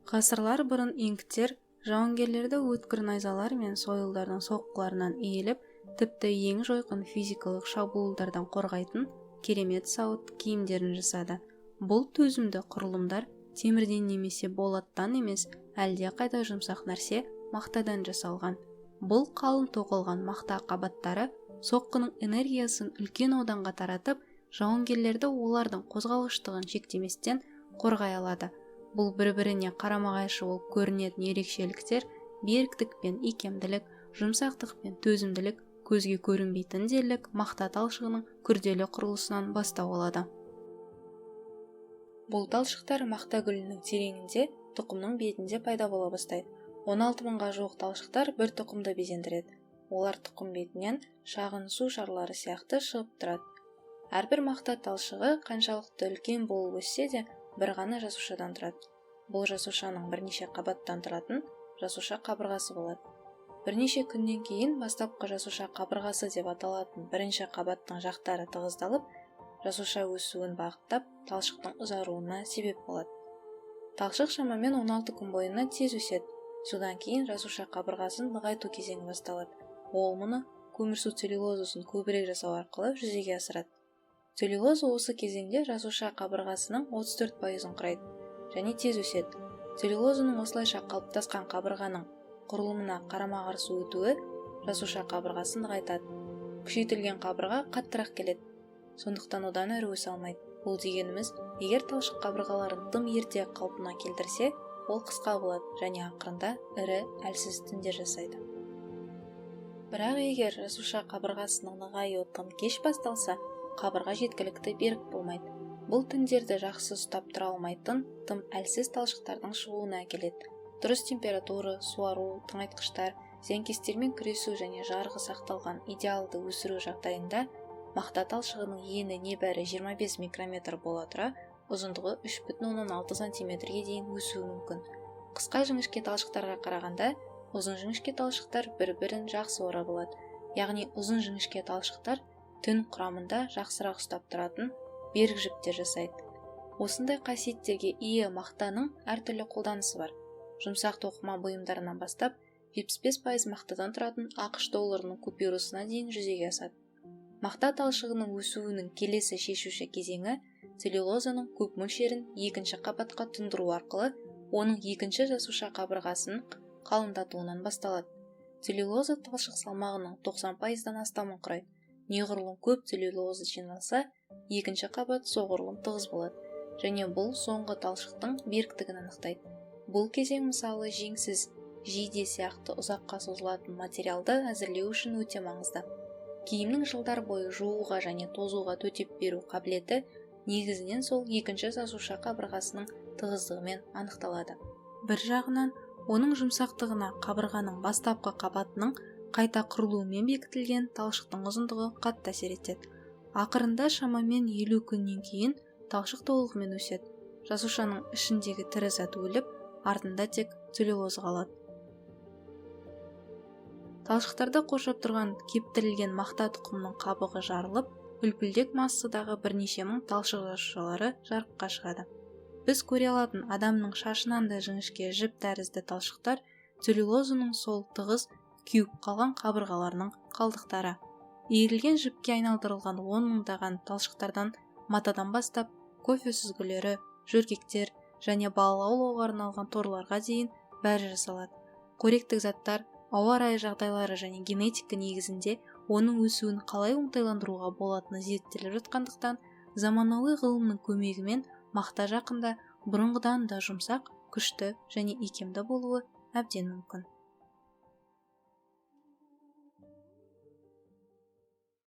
Ғасырлар бұрын инктер жауынгерлерді өткір найзалар мен сойылдардың соққыларынан иіліп, тіпті ең жойқын физикалық шабуылдардан қорғайтын керемет сауыт киімдерін жасады. Бұл төзімді құрылымдар темірден немесе болаттан емес, әлде қайда жұмсақ нәрсе мақтадан жасалған. Бұл қалың тоқылған мақта қабаттары соққының энергиясын үлкен ауданға таратып, жауынгерлерді олардың қозғалғыштығын шектеместен қорғай алады. Бұл бір-біріне қарама-қайшы болып көрінетін ерекшеліктер беріктік пен икемділік, жұмсақтық пен төзімділік, көзге көрінбейтін дерлік мақта талшығының күрделі құрылысынан бастау алады. Бұл талшықтар мақта гүлінің тереңінде, тұқымның бетінде пайда бола бастайды. 16 мыңға жуық талшықтар бір тұқымды безендіреді. Олар тұқым бетінен шағын су шарлары сияқты шығып тұрады. Әрбір мақта талшығы қаншалықты үлкен болып өссе де, бір ғана жасушадан тұрады. Бұл жасушаның бірнеше қабаттан тұратын жасуша қабырғасы болады. Бірнеше күннен кейін бастапқы жасуша қабырғасы деп аталатын бірінші қабаттың жақтары тығыздалып, жасуша өсуін бағыттап, талшықтың ұзаруына себеп болады. Талшық шамамен 16 күн бойына тез өседі. Содан кейін жасуша қабырғасын нығайту кезеңі басталады. Ол мұны көмірсу целлюлозасын көбірек жасау арқылы жүзеге асырады. Целлюлоза осы кезеңде жасуша қабырғасының 34%-ын құрайды және тез өседі. Целлюлозаның осылайша қалыптасқан қабырғаның құрылымына қарама-қарсы өтуі жасуша қабырғасын нығайтады. Күшейтілген қабырға қаттырақ келеді, сондықтан одан әрі өсе алмайды. Бұл дегеніміз, егер талшық қабырғаларын тым ерте қалпына келтірсе, ол қысқа болады және ақырында ірі әлсіз тіндер жасайды. Бірақ егер жасуша қабырғасының нығаюы тым кеш басталса, қабырға жеткілікті берік болмайды. Бұл тіндерді жақсы ұстап тұра алмайтын тым әлсіз талшықтардың шығуына әкеледі. Дұрыс температура, суару, тыңайтқыштар, зиянкестермен күресу және жарығы сақталған идеалды өсіру жағдайында мақта талшығының ені небәрі 25 микрометр бола тұра, ұзындығы 3,6 сантиметрге дейін өсуі мүмкін. Қысқа жіңішке талшықтарға қарағанда, ұзын жіңішке талшықтар бір-бірін жақсы орап алады. Яғни ұзын жіңішке талшықтар түн құрамында жақсырақ ұстап тұратын берік жіптер жасайды. Осындай қасиеттерге ие мақтаның әртүрлі қолданысы бар. Жұмсақ тоқыма бұйымдарынан бастап 75% мақтадан тұратын ақш долларының купюрасына дейін жүзеге асады. Мақта талшығының өсуінің келесі шешуші кезеңі целлюлозаның көп мөлшерін екінші қабатқа тұндыру арқылы оның екінші жасуша қабырғасын қалыңдатуынан басталады. Целлюлоза талшық салмағының 90%-дан астамын құрайды. Неғұрлым көп целлюлоза жиналса, екінші қабат соғұрлым тығыз болады, және бұл соңғы талшықтың беріктігін анықтайды. Бұл кезең мысалы жеңсіз, жейде сияқты ұзаққа созылатын материалды әзірлеу үшін өте маңызды. Киімнің жылдар бойы жууға және тозуға төтеп беру қабілеті негізінен сол екінші жасуша қабырғасының тығыздығымен анықталады. Бір жағынан, оның жұмсақтығына қабырғаның бастапқы қабатының қайта құрылуымен бекітілген талшықтың ұзындығы қатты әсер етеді. Ақырында шамамен 50 күннен кейін талшық толығымен өседі. Жасушаның ішіндегі тірі зат өліп, артында тек целлюлоза қалады. Талшықтарды қоршап тұрған кептірілген мақта тұқымының қабығы жарылып, үлпілдек массадағы бірнеше мың талшық жасушалары жарыққа шығады. Біз көре алатын адамның шашынан да жіңішке жіп тәрізді талшықтар целлюлозаның сол тығыз кеуіп қалған қабырғаларының қалдықтары. Иірілген жіпке айналдырылған 10 мыңдаған талшықтардан матадан бастап кофе сүзгілері, жөргектер және балық аулауға арналған торларға дейін бәрі жасалады. Қоректік заттар, ауа райы жағдайлары және генетика негізінде оның өсуін қалай оңтайландыруға болатыны зерттеліп жатқандықтан, заманауи ғылымның көмегімен мақта жақында бұрынғыдан да жұмсақ, күшті және икемді болуы әбден мүмкін.